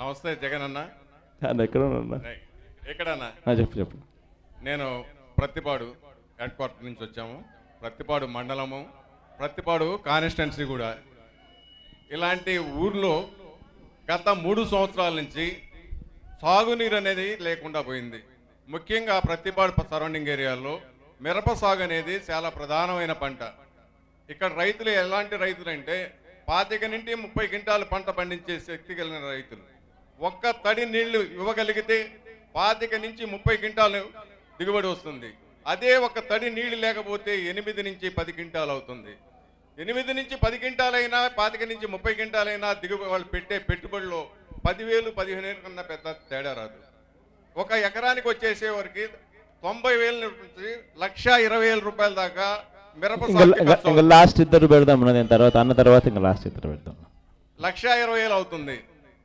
నమస్తే జగన్ అన్న. ఎక్కడన్నా చెప్పు. నేను ప్రత్తిపాడు హెడ్ క్వార్టర్ నుంచి వచ్చాము. ప్రత్తిపాడు మండలము, ప్రత్తిపాడు కాన్స్టిట్యున్సీ కూడా. ఇలాంటి ఊర్లో గత 3 సంవత్సరాల నుంచి సాగునీరు అనేది లేకుండా పోయింది. ముఖ్యంగా ప్రత్తిపాడు సరౌండింగ్ ఏరియాలో మిరప సాగు అనేది చాలా ప్రధానమైన పంట. ఇక్కడ రైతులు ఎలాంటి రైతులు అంటే 25 నుండి 30 క్వింటాలు పంట పండించే శక్తి కలిగిన రైతులు. ఒక్క తడి నీళ్లు ఇవ్వగలిగితే 25 నుంచి 30 క్వింటాలు దిగుబడి వస్తుంది. అదే ఒక తడి నీళ్లు లేకపోతే 8 నుంచి 10 క్వింటాలు అవుతుంది. 8 నుంచి 10 క్వింటాలైనా 25 నుంచి 30 క్వింటాలైనా దిగుబడి వాళ్ళు పెట్టే పెట్టుబడిలో 10,000 15,000 కన్నా పెద్ద తేడా రాదు. ఒక ఎకరానికి వచ్చేసేవారికి 90,000 నుంచి 1,20,000 రూపాయల దాకా మిరప లాస్ట్ ఇద్దరు పెడదాం తర్వాత అన్న తర్వాత ఇంకా లాస్ట్ ఇద్దరు పెడదాం. 1,20,000 అవుతుంది.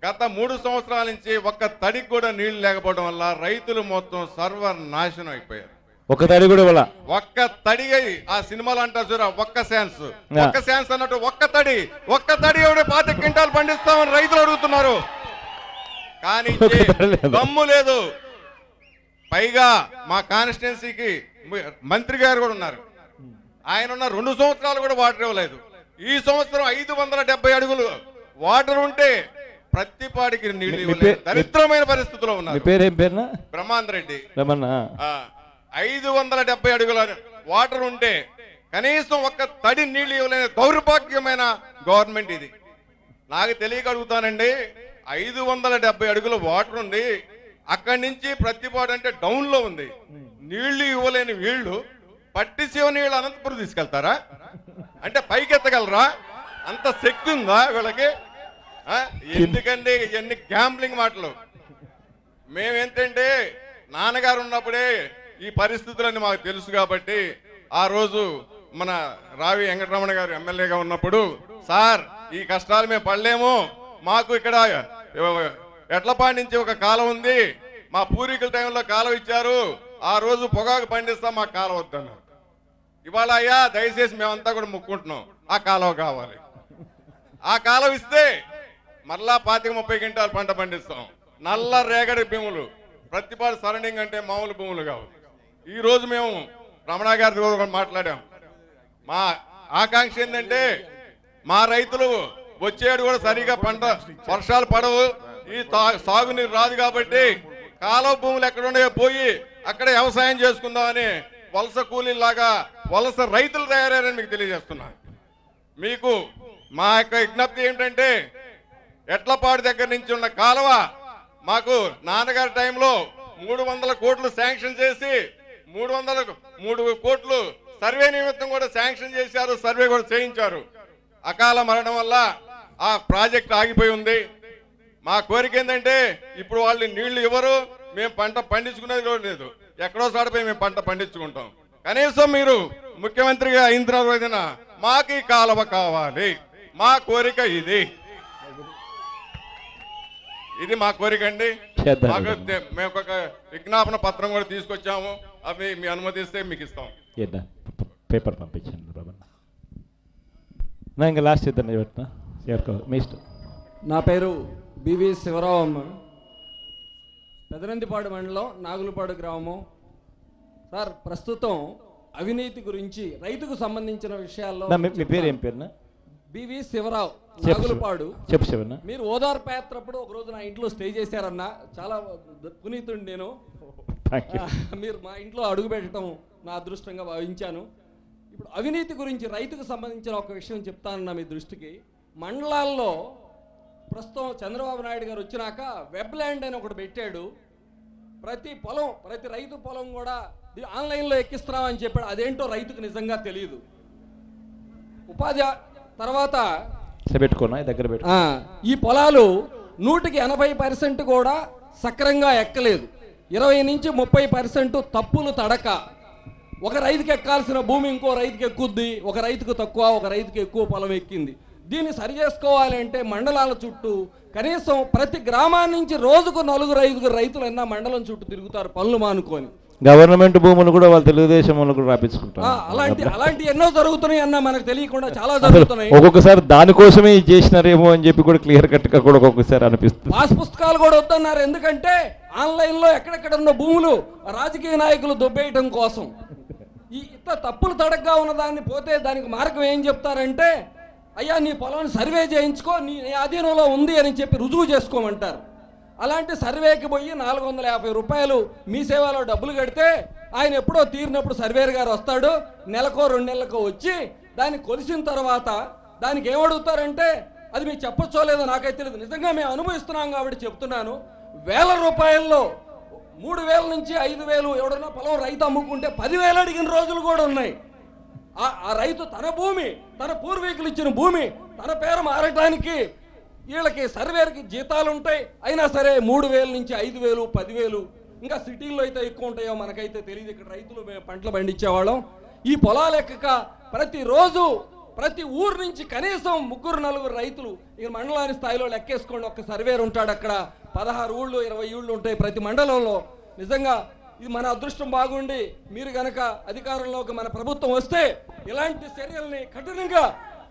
గత 3 సంవత్సరాల నుంచి ఒక్క తడికి కూడా నీళ్లు లేకపోవడం వల్ల రైతులు మొత్తం సర్వనాశనం అయిపోయారు. ఒక తడి కూడా ఒక్క తడి. ఆ సినిమాలు అంటారు చూరా, ఒక్క ఛాన్స్ అన్నట్టు ఒక్క తడి 25 క్వింటాలు పండిస్తామని రైతులు అడుగుతున్నారు. కానీ దమ్ము లేదు. పైగా మా కాన్స్టిట్యున్సీకి మంత్రి గారు కూడా ఉన్నారు. ఆయన ఉన్న 2 సంవత్సరాలు కూడా వాటర్ ఇవ్వలేదు. ఈ సంవత్సరం 570 అడుగులు వాటర్ ఉంటే ప్రత్తిపాడికి నీళ్లు ఇవ్వలేదు. దరిద్రమైన పరిస్థితిలో ఉన్నారు. బ్రహ్మాంద్ రెడ్డి 570 అడుగుల వాటర్ ఉంటే కనీసం ఒక్క తడి నీళ్లు ఇవ్వలేని దౌర్భాగ్యమైన గవర్నమెంట్ ఇది. నాకు తెలియక అడుగుతానండి, 570 అడుగుల వాటర్ ఉంది, అక్కడి నుంచి ప్రత్తిపాడు అంటే డౌన్ లో ఉంది, నీళ్లు ఇవ్వలేని వీళ్ళు పట్టిసీమ నీళ్ళు అనంతపురం తీసుకెళ్తారా? అంటే పైకి ఎత్తగలరా? అంత శక్తి ఉందా వీళ్ళకి? ఎందుకండి ఇవన్నీ గ్యాంబ్లింగ్ మాటలు. మేమేంటంటే నాన్నగారు ఉన్నప్పుడే ఈ పరిస్థితులన్నీ మాకు తెలుసు కాబట్టి ఆ రోజు మన రావి వెంకటరమణ గారు ఎమ్మెల్యేగా ఉన్నప్పుడు, సార్ ఈ కష్టాలు మేము పడలేము, మాకు ఇక్కడ ఎట్లపాడి నుంచి ఒక కాలం ఉంది, మా పూర్వీకుల టైంలో కాలం ఇచ్చారు, ఆ రోజు పొగాకు పండిస్తాం, మాకు కాలం వద్దన్నారు. ఇవాళ అయ్యా దయచేసి మేమంతా కూడా ముక్కుంటున్నాం, ఆ కాలువ కావాలి. ఆ కాలువ ఇస్తే మరలా 25-30 క్వింటాలు పంట పండిస్తాం. నల్ల రేగడి భూములు ప్రత్తిపాడు సరౌండింగ్ అంటే మామూలు భూములు కావు. ఈ రోజు మేము రమణ గారి కూడా మాట్లాడాం. మా ఆకాంక్ష ఏంటంటే మా రైతులు వచ్చేడు కూడా సరిగా పంట వర్షాలు పడవు, ఈ సాగునీరు రాదు కాబట్టి కాలువ భూములు ఎక్కడ ఉండే పోయి అక్కడ వ్యవసాయం చేసుకుందామని వలస కూలీలాగా వలస రైతులు తయారయ్యారని మీకు తెలియజేస్తున్నాను. మీకు మా యొక్క విజ్ఞప్తి ఏంటంటే ఎట్లపాడు దగ్గర నుంచి ఉన్న కాలువ మాకు నాన్నగారి టైంలో 300 కోట్లు శాంక్షన్ చేసి 303 కోట్లు సర్వే నిమిత్తం కూడా శాంక్షన్ చేశారు, సర్వే కూడా చేయించారు. అకాల మరణం వల్ల ఆ ప్రాజెక్ట్ ఆగిపోయి ఉంది. మా కోరిక ఏంటంటే ఇప్పుడు వాళ్ళు నీళ్లు ఇవ్వరు, మేము పంట పండించుకునేది కూడా లేదు, ఎక్కడో సాడిపోయి మేము పంట పండించుకుంటాం. కనీసం మీరు ముఖ్యమంత్రిగా అయిన తర్వాత మాకు ఈ కాలువ కావాలి, మా కోరిక ఇది మా కోరిక అండి. మాకు మేము ఒక విజ్ఞాపన పత్రం కూడా తీసుకొచ్చాము, అవి మీ అనుమతిస్తే మీకు ఇస్తాం. పేపర్ పంపించండి బాబా. ఇంకా లాస్ట్ ఇద్దరు మీ ఇష్టం. నా పేరు బివి శివరావు అమ్మ, పెదనందిపాడు మండలం, నాగులపాడు గ్రామం. సార్ ప్రస్తుతం అవినీతి గురించి రైతుకు సంబంధించిన విషయాల్లో మీ పేరు ఏం పేరునా? బివి శివరావు, నాగులపాడు. చెప్పు శివన్న. మీరు ఓదార్పు యాత్రప్పుడు ఒక రోజు నా ఇంట్లో స్టే చేశారన్న, చాలా పునీతుడు నేను. మీరు మా ఇంట్లో అడుగు పెట్టడం నా అదృష్టంగా భావించాను. ఇప్పుడు అవినీతి గురించి రైతుకు సంబంధించిన ఒక విషయం చెప్తానన్నా మీ దృష్టికి. మండలాల్లో ప్రస్తుతం చంద్రబాబు నాయుడు గారు వచ్చినాక వెబ్ ల్యాండ్ అని ఒకటి పెట్టాడు. ప్రతి రైతు పొలం కూడా ఆన్లైన్లో ఎక్కిస్తున్నామని చెప్పాడు. అదేంటో రైతుకు నిజంగా తెలియదు. ఉపాధి తర్వాత ఈ పొలాలు 100కి 80% కూడా సక్రంగా ఎక్కలేదు. 20 నుంచి 30% తప్పులు తడక. ఒక రైతుకి ఎక్కాల్సిన భూమి ఇంకో రైతుకి ఎక్కుద్ది, ఒక రైతుకు తక్కువ, ఒక రైతుకి ఎక్కువ పొలం ఎక్కింది. దీన్ని సరి చేసుకోవాలి అంటే మండలాల చుట్టూ కనీసం ప్రతి గ్రామాన్ని నుంచి రోజుకు 4-5 రైతులన్నా మండలం చుట్టూ తిరుగుతారు పనులు మానుకొని. గవర్నమెంట్ భూములు కూడా వాళ్ళు తెలుగుదేశం వాళ్ళు కూడా రాపించుకుంటారు. అలాంటి ఎన్నో జరుగుతున్నాయి అన్న, మనకు తెలియకుండా చాలా జరుగుతున్నాయి. ఒక్కొక్కసారి దానికోసమే చేసినారేమో అని చెప్పి కూడా క్లియర్ కట్ గా కూడా ఒక్కొక్కసారి అనిపిస్తుంది. పాస్ పుస్తకాలు కూడా వద్దన్నారు, ఎందుకంటే ఆన్లైన్ లో ఎక్కడెక్కడ ఉన్న భూములు రాజకీయ నాయకులు దొబ్బేయటం కోసం. ఇంత తప్పులు తడగ్గా ఉన్న దాన్ని పోతే దానికి మార్గం ఏం చెప్తారంటే, అయ్యా నీ పొలాన్ని సర్వే చేయించుకో, నీ అధీనంలో ఉంది అని చెప్పి రుజువు చేసుకోమంటారు. అలాంటి సర్వేకి పోయి 450 రూపాయలు మీ సేవలో డబ్బులు కడితే ఆయన ఎప్పుడో తీరినప్పుడు సర్వేర్ గారు వస్తాడు, నెలకో 2 నెలలకో వచ్చి దాన్ని కొలిసిన తర్వాత దానికి ఏమడుగుతారంటే, అది మీకు చెప్పొచ్చో లేదో నాకైతే తెలియదు, నిజంగా మేము అనుభవిస్తున్నాం కాబట్టి చెప్తున్నాను, వేల రూపాయల్లో 3000 నుంచి 5000 ఎవడన్నా పొలం రైతు అమ్ముకుంటే 10,000 అడిగిన రోజులు కూడా ఉన్నాయి. ఆ రైతు తన భూమి, తన పూర్వీకులు ఇచ్చిన భూమి తన పేరు మారటానికి వీళ్ళకి సర్వేర్కి జీతాలు ఉంటాయి, అయినా సరే 3000 నుంచి 5000, 10,000, ఇంకా సిటీల్లో అయితే ఎక్కువ ఉంటాయో మనకైతే తెలియదు. ఇక్కడ రైతులు పంటలు పండించేవాళ్ళం. ఈ పొలాలు ఎక్కక ప్రతిరోజు ప్రతి ఊరు నుంచి కనీసం 3-4 రైతులు, ఇక మండలాన్ని స్థాయిలో లెక్కేసుకోండి, ఒక్క సర్వేర్ ఉంటాడు అక్కడ, 16 ఊళ్ళు 20 ఊళ్ళు ఉంటాయి ప్రతి మండలంలో. నిజంగా ఇది మన అదృష్టం బాగుండి మీరు గనక అధికారంలోకి మన ప్రభుత్వం వస్తే ఇలాంటి చర్యల్ని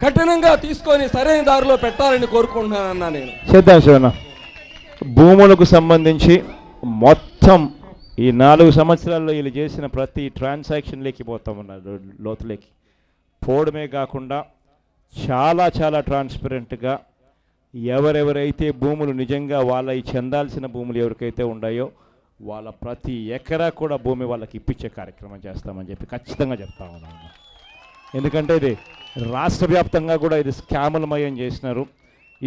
కఠినంగా తీసుకొని సరైన దారిలో పెట్టాలని కోరుకుంటున్నానన్నా. నేను చేద్దాం శివన్న. భూములకు సంబంధించి మొత్తం ఈ 4 సంవత్సరాల్లో వీళ్ళు చేసిన ప్రతి ట్రాన్సాక్షన్లోకి పోతాం ఉన్నారు, లోతులేకి పోవడమే కాకుండా చాలా చాలా ట్రాన్స్పరెంట్గా ఎవరెవరైతే భూములు నిజంగా వాళ్ళ చెందాల్సిన భూములు ఎవరికైతే ఉన్నాయో వాళ్ళ ప్రతి ఎకరా కూడా భూమి వాళ్ళకి ఇప్పించే కార్యక్రమం చేస్తామని చెప్పి ఖచ్చితంగా చెప్తా ఉన్నాను. ఎందుకంటే ఇది రాష్ట్ర వ్యాప్తంగా కూడా ఇది స్కాములమయం చేసినారు.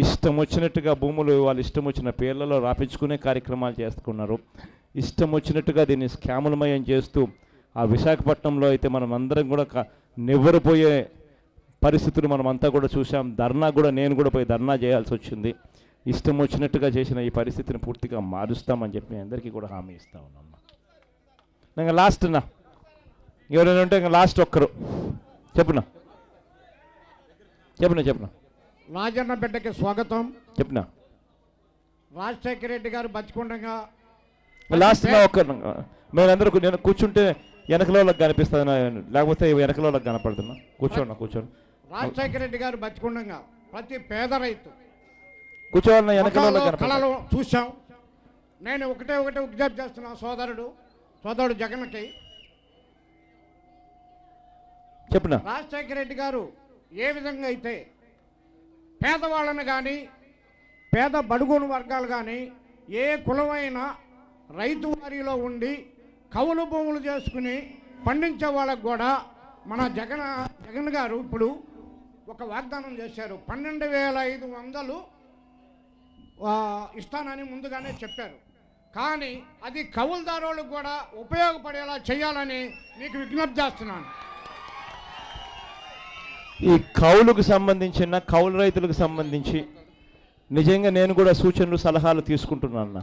ఇష్టం వచ్చినట్టుగా భూములు వాళ్ళు ఇష్టం వచ్చిన పేర్లలో రాపించుకునే కార్యక్రమాలు చేస్తున్నారు. ఇష్టం వచ్చినట్టుగా దీన్ని స్కాములమయం చేస్తూ ఆ విశాఖపట్నంలో అయితే మనం అందరం కూడా నివ్వరపోయే పరిస్థితులు మనం అంతా కూడా చూసాం. ధర్నా కూడా నేను కూడా పోయి ధర్నా చేయాల్సి వచ్చింది. ఇష్టం వచ్చినట్టుగా చేసిన ఈ పరిస్థితిని పూర్తిగా మారుస్తామని చెప్పి మీ అందరికీ కూడా హామీ ఇస్తా ఉన్నాను. ఇంకా లాస్ట్ అన్నా, ఎవరైనా ఉంటే ఇంకా లాస్ట్ ఒక్కరు చెప్పునా. రాజన్న బిడ్డకి స్వాగతం. చెప్పునా. రాజశేఖర రెడ్డి గారు బతికుండగా లాస్ట్గా ఒక్కరు మేమందరూ నేను కూర్చుంటే వెనకలోకి కనిపిస్తుంది, లేకపోతే వెనకలోకి కనపడుతున్నా. కూర్చోండి. రాజశేఖర రెడ్డి గారు బతికుండగా ప్రతి పేద రైతు కూర్చోవాలన్న వెనకలో కళలో చూసాం. నేను ఒకటే విజ్ఞప్తి చేస్తున్నా సోదరుడు జగన్కి. చెప్పిన రాజశేఖర రెడ్డి గారు ఏ విధంగా అయితే పేదవాళ్ళని కానీ పేద బడుగును వర్గాలు కానీ ఏ కులమైన రైతు వారిలో ఉండి కౌలు భూములు చేసుకుని పండించే వాళ్ళకు కూడా మన జగన్ గారు ఇప్పుడు ఒక వాగ్దానం చేశారు. 12,500 ఇస్తానని ముందుగానే చెప్పారు. కానీ అది కౌలుదారులకు కూడా ఉపయోగపడేలా చేయాలని మీకు విజ్ఞప్తి చేస్తున్నాను. ఈ కౌలుకు సంబంధించిన కౌలు రైతులకు సంబంధించి నిజంగా నేను కూడా సూచనలు సలహాలు తీసుకుంటున్నాను.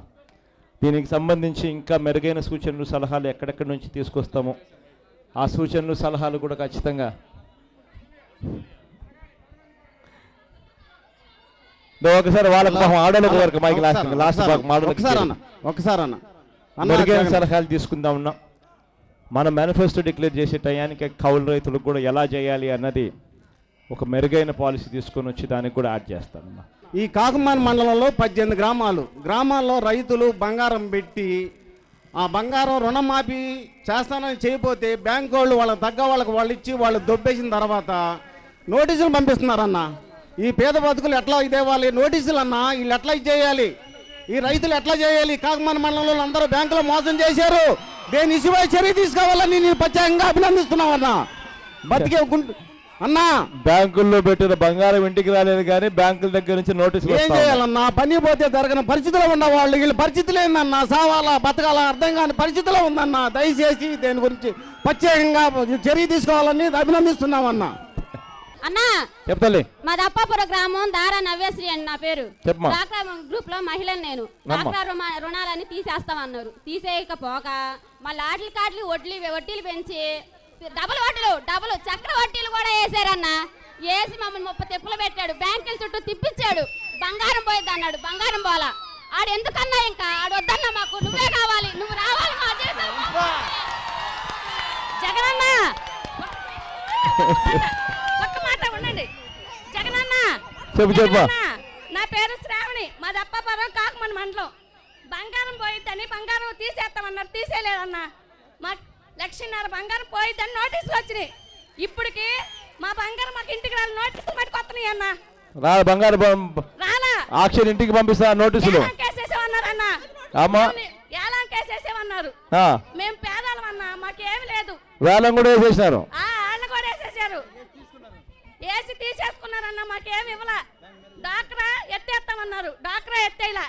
దీనికి సంబంధించి ఇంకా మెరుగైన సూచనలు సలహాలు ఎక్కడెక్కడి నుంచి తీసుకొస్తామో ఆ సూచనలు సలహాలు కూడా ఖచ్చితంగా ఒకసారి వాళ్ళకి ఆడోళ్ళకి వరకు మైకి లాస్ట్ మెరుగైన సలహాలు తీసుకుందాం ఉన్నా. మన మేనిఫెస్టో డిక్లేర్ చేసే టయానికి కౌలు రైతులకు కూడా ఎలా చేయాలి అన్నది ఒక మెరుగైన పాలసీ తీసుకొని వచ్చి దానికి కూడా యాడ్ చేస్తాను. ఈ కాకుమాన్ మండలంలో 18 గ్రామాల్లో రైతులు బంగారం పెట్టి ఆ బంగారం రుణమాఫీ చేస్తానని చేయకపోతే బ్యాంకు వాళ్ళు వాళ్ళకి తగ్గ వాళ్ళు ఇచ్చి వాళ్ళు దొబ్బేసిన తర్వాత నోటీసులు పంపిస్తున్నారన్న. ఈ పేద బతుకులు ఎట్లా ఇదేవాలి నోటీసులు అన్న, వీళ్ళు ఎట్లా చేయాలి, ఈ రైతులు ఎట్లా చేయాలి? కాకుమాన్ మండలంలో అందరూ బ్యాంకులో మోసం చేశారు. దేని ఇసుపై చర్య తీసుకోవాలని నేను ప్రత్యేకంగా అభినందిస్తున్నామన్నా. బతికే అన్నా బ్యాంకుల్లో పెట్టిన బంగారం ఇంటికి రాలేదు కానీ బ్యాంకుల దగ్గర నుంచి నోటీసులు ఏం చేయాలన్నా? పని పోతే జరగని పరిస్థితిలో ఉన్నవాళ్ళు వీళ్ళ పరిస్థితులు ఏందన్నా? సావాలా బతకాలా అర్థం కాని పరిస్థితిలో ఉందన్నా. దయచేసి దేని గురించి ప్రత్యేకంగా చర్య తీసుకోవాలని అభినందిస్తున్నామన్నా. అన్నా చెప్తాలి. మాది అప్పాపుర గ్రామం దారా నవ్యశ్రీ అని నా పేరు. డాక్రా గ్రూప్ లో మహిళను నేను. డాక్రా రుణాలని తీసేస్తామన్నారు. తీసేయకపోక మళ్ళీ ఆటలు వడ్డీలు పెంచి డబుల్ చక్ర వడ్డీలు కూడా వేసారన్న. వేసి మమ్మల్ని 30 తిప్పులు పెట్టాడు. బ్యాంకుల చుట్టూ తిప్పించాడు. బంగారం పోయిద్ది అన్నాడు. బంగారం పోలా. ఆడు ఎందుకన్నా ఇంకా ఆడు వద్దన్నా, మాకు నువ్వే కావాలి, నువ్వు రావాలి మా జీవితం. జగనన్న ఒక్క మాట ఉండండి. జగనన్న చెప్పు. నా పేరు శ్రావణి, మాది అప్పాపురం కాకుమని మండలం. బంగారం పోయిద్దని బంగారం తీసేస్తామన్నారు, తీసేయలేదన్నా. మా 1,00,000 బంగారం పోయిద్దని నోటీసులు వచ్చినాయి. ఇప్పటికి మా బంగారం మాకు ఇంటికి రాలి నోటీసులు మట్టి కొత్తనాయి అన్న. బంగారు రాలా ఆక్షన్ ఇంటికి పంపిస్తా నోటీసులు కేసేసేమన్నారన్నా. అమ్మా ఏలాం కేసేసేమన్నారు. మేము పేదలం అన్నా, మాకేమి లేదు. వేలం కూడా వేసేసారు. వాళ్ళు కూడా వేసేసారు, వేసి తీసేసుకున్నారన్న. మాకేమి ఇవ్వలా. డాక్రా ఎత్తేస్తామన్నారు, డాక్రా ఎత్తేలా.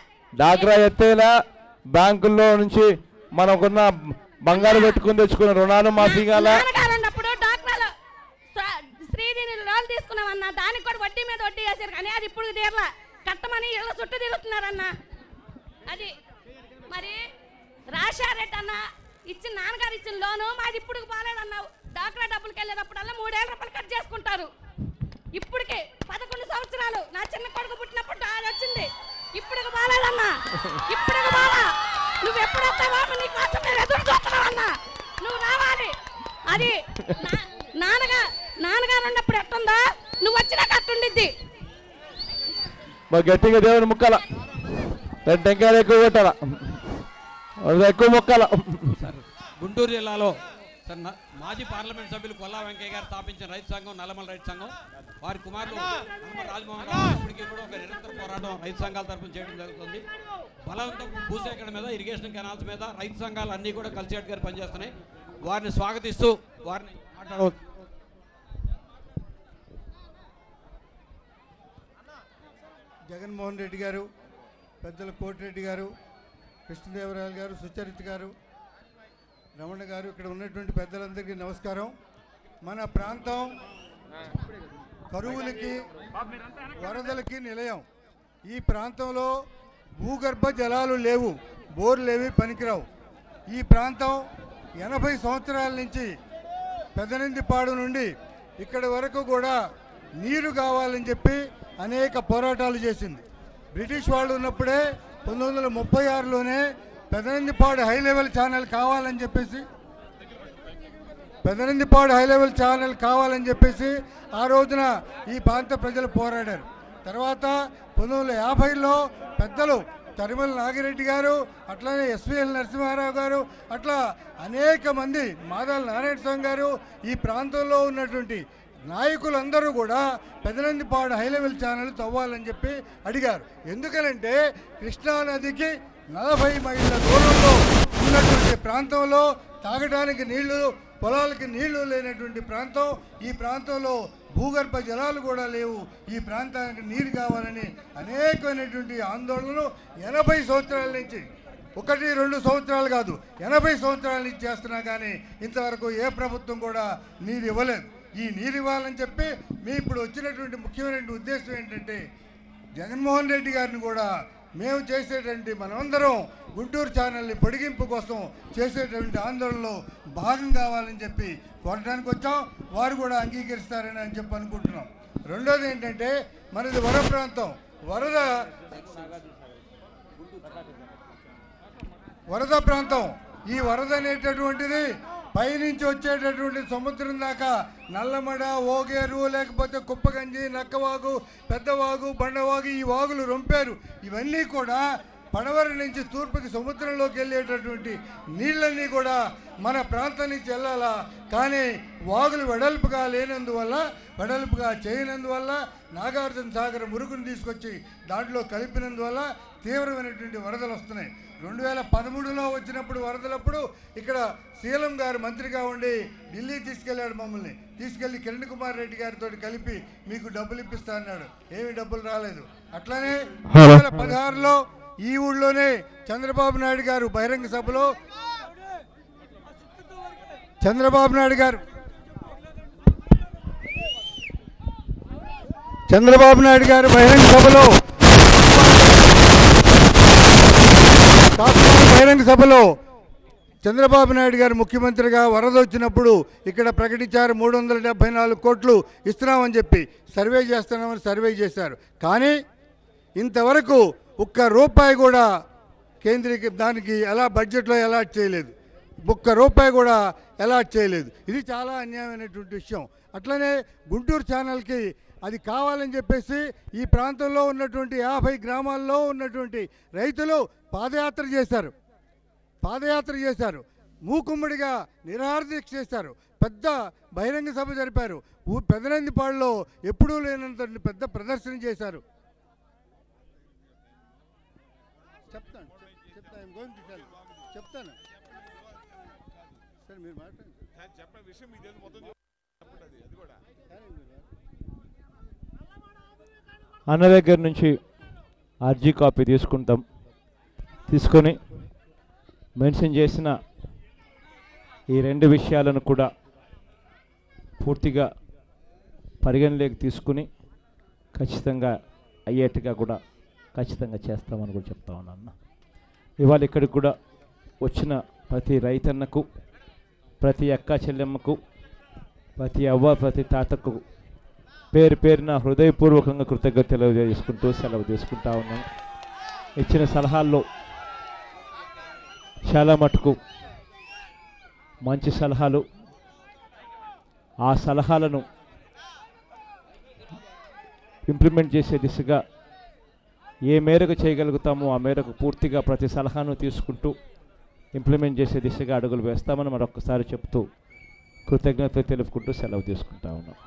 బ్యాంకుల్లో నుంచి మనకున్న బంగారు పెట్టుకుని తెచ్చుకున్న రుణాలు మాఫీ కాలన్నప్పుడు డాక్రాలో శ్రీదిని లోన్ తీసుకున్నామన్నా. దానికి కూడా వడ్డీ మీద వడ్డీ వేసారు, కానీ అది ఇప్పుడు తీరలా. కట్టమని ఇళ్ళ చుట్టూ తిరుగుతున్నారన్నా. అది మరి రాజారెడ్డి అన్న ఇచ్చిన నాన్నగారు ఇచ్చిన లోను మాది ఇప్పుడు బాగాలేదన్నావు. డాక్రా డబ్బులకి వెళ్ళేటప్పుడల్లా 3,000 రూపాయలు కట్ చేసుకుంటారు. ఇప్పటికే 11 సంవత్సరాలు నా చిన్న కొడుకు పుట్టినప్పుడు అది వచ్చింది. ఇప్పుడు బాగాలేదన్నా, ఇప్పుడు బాగా. నువ్వు ఎప్పుడు వస్తావా, నీకోసం నేను ఎదురు చూస్తున్నావన్నా. నువ్వు రావాలి. అది నాన్నగారు ఉన్నప్పుడు ఎట్టుందా, నువ్వు వచ్చినా కట్టుండిద్ది. గట్టిగా దేవుని ముక్కల టెంకాయలు ఎక్కువ కొట్టాల, ఎక్కువ మొక్కల. గుంటూరు జిల్లాలో మాజీ పార్లమెంట్ సభ్యులు కొల్లా వెంకయ్య గారు స్థాపించిన రైతు సంఘం నల్లమల రైతు సంఘం, వారి కుమారులు రాజమోహన్ రావు ఇప్పటికీ కూడా ఒక నిరంతర పోరాటం రైతు సంఘాల తరఫున చేయడం జరుగుతుంది. బలవంతం భూసేకరణ మీద, ఇరిగేషన్ కెనాల్స్ మీద రైతు సంఘాలు అన్నీ కూడా కలిసేట్ గారు పనిచేస్తున్నాయి. వారిని స్వాగతిస్తూ వారిని మాట్లాడవచ్చు. జగన్మోహన్ రెడ్డి గారు, పెద్దల కోటిరెడ్డి గారు, కృష్ణదేవరాయలు గారు, సుచరిత గారు, రమణ గారు, ఇక్కడ ఉన్నటువంటి పెద్దలందరికీ నమస్కారం. మన ప్రాంతం కరువులకి వరదలకి నిలయం. ఈ ప్రాంతంలో భూగర్భ జలాలు లేవు, బోర్లు ఏవి పనికిరావు. ఈ ప్రాంతం 80 సంవత్సరాల నుంచి పెదనందిపాడు నుండి ఇక్కడి వరకు కూడా నీరు కావాలని చెప్పి అనేక పోరాటాలు చేసింది. బ్రిటిష్ వాళ్ళు ఉన్నప్పుడే 1936లోనే పెదనందిపాడు హై లెవెల్ ఛానల్ కావాలని చెప్పేసి ఆ రోజున ఈ ప్రాంత ప్రజలు పోరాడారు. తర్వాత 1950లో పెద్దలు తరిమల నాగిరెడ్డి గారు, అట్లానే ఎస్విఎల్ నరసింహారావు గారు, అట్లా అనేక మంది, మాదాల నారాయణ స్వామి గారు, ఈ ప్రాంతంలో ఉన్నటువంటి నాయకులందరూ కూడా పెదనందిపాడు హై లెవెల్ ఛానల్ తవ్వాలని చెప్పి అడిగారు. ఎందుకనంటే కృష్ణానదికి 40 మైళ్ళ దూరంలో ఉన్నటువంటి ప్రాంతంలో తాగడానికి నీళ్లు, పొలాలకి నీళ్లు లేనటువంటి ప్రాంతం. ఈ ప్రాంతంలో భూగర్భ జలాలు కూడా లేవు. ఈ ప్రాంతానికి నీరు కావాలని అనేకమైనటువంటి ఆందోళనలు 80 సంవత్సరాల నుంచి, 1-2 సంవత్సరాలు కాదు, 80 సంవత్సరాల నుంచి చేస్తున్నా కానీ ఇంతవరకు ఏ ప్రభుత్వం కూడా నీరు ఇవ్వలేదు. ఈ నీరు ఇవ్వాలని చెప్పి మీ ఇప్పుడు వచ్చినటువంటి ముఖ్యమైన ఉద్దేశం ఏంటంటే, జగన్మోహన్ రెడ్డి గారిని కూడా మేము చేసేటువంటి, మనమందరం గుంటూరు ఛానల్ని పొడిగింపు కోసం చేసేటువంటి ఆందోళనలో భాగం కావాలని చెప్పి కోరడానికి వచ్చాం. వారు కూడా అంగీకరిస్తారని అని చెప్పి అనుకుంటున్నాం. రెండోది ఏంటంటే, మనది వర ప్రాంతం, వరద ప్రాంతం. ఈ వరద అనేటటువంటిది పైనుంచి వచ్చేటటువంటి సముద్రం దాకా నల్లమడ, ఓగేరు, లేకపోతే కుప్పగంజి, నక్కవాగు, పెద్దవాగు, బండవాగు, ఈ వాగులు రొంపేరు, ఇవన్నీ కూడా పడవరి నుంచి తూర్పుకి సముద్రంలోకి వెళ్ళేటటువంటి నీళ్ళన్నీ కూడా మన ప్రాంతం నుంచి వెళ్ళాలా. కానీ వాగులు వెడల్పుగా లేనందువల్ల, వెడల్పుగా చేయనందువల్ల, నాగార్జున సాగర్ మురుగును తీసుకొచ్చి దాంట్లో కలిపినందువల్ల తీవ్రమైనటువంటి వరదలు వస్తున్నాయి. 2013లో వచ్చినప్పుడు వరదలప్పుడు ఇక్కడ సీఎం గారు మంత్రిగా ఉండి ఢిల్లీ తీసుకెళ్లాడు. మమ్మల్ని తీసుకెళ్లి కిరణ్ కుమార్ రెడ్డి గారితో కలిపి మీకు డబ్బులు ఇప్పిస్తా అన్నాడు. ఏమి డబ్బులు రాలేదు. అట్లానే 2016లో ఈ ఊళ్ళోనే చంద్రబాబు నాయుడు గారు బహిరంగ సభలో చంద్రబాబు నాయుడు గారు బహిరంగ సభలో చంద్రబాబు నాయుడు గారు ముఖ్యమంత్రిగా వరద వచ్చినప్పుడు ఇక్కడ ప్రకటించారు 374 కోట్లు ఇస్తున్నామని చెప్పి, సర్వే చేస్తున్నామని సర్వే చేశారు. కానీ ఇంతవరకు ఒక్క రూపాయి కూడా దానికి ఎలా బడ్జెట్లో అలాట్ చేయలేదు. ఒక్క రూపాయి కూడా అలాట్ చేయలేదు. ఇది చాలా అన్యాయమైనటువంటి విషయం. అట్లనే గుంటూరు ఛానల్కి అది కావాలని చెప్పేసి ఈ ప్రాంతంలో ఉన్నటువంటి 50 గ్రామాల్లో ఉన్నటువంటి రైతులు పాదయాత్ర చేశారు, మూకుమ్మడిగా నిరాహారదీక్ష చేశారు, పెద్ద బహిరంగ సభ జరిపారు, పెదనందిపాడులో ఎప్పుడూ లేనంత పెద్ద ప్రదర్శన చేశారు. చెప్తాను సార్, మీరు అన్న దగ్గర నుంచి ఆర్జీ కాపీ తీసుకొని మెన్షన్ చేసిన ఈ 2 విషయాలను కూడా పూర్తిగా పరిగణలోకి తీసుకుని ఖచ్చితంగా అయ్యేట్టుగా కూడా ఖచ్చితంగా చేస్తామని కూడా చెప్తా ఉన్నాను. ఇవాళ ఇక్కడికి కూడా వచ్చిన ప్రతి రైతన్నకు, ప్రతి అక్క చెల్లెమ్మకు, ప్రతి అవ్వ, ప్రతి తాతకు పేరున హృదయపూర్వకంగా కృతజ్ఞతలు తెలియజేసుకుంటూ సెలవు తీసుకుంటా ఉన్నాను. ఇచ్చిన సలహాల్లో చాలా మటుకు మంచి సలహాలు. ఆ సలహాలను ఇంప్లిమెంట్ చేసే దిశగా ఏ మేరకు చేయగలుగుతామో ఆ మేరకు పూర్తిగా ప్రతి సలహాను తీసుకుంటూ ఇంప్లిమెంట్ చేసే దిశగా అడుగులు వేస్తామని మరొకసారి చెప్తూ కృతజ్ఞతలు తెలుపుకుంటూ సెలవు తీసుకుంటా ఉన్నాం.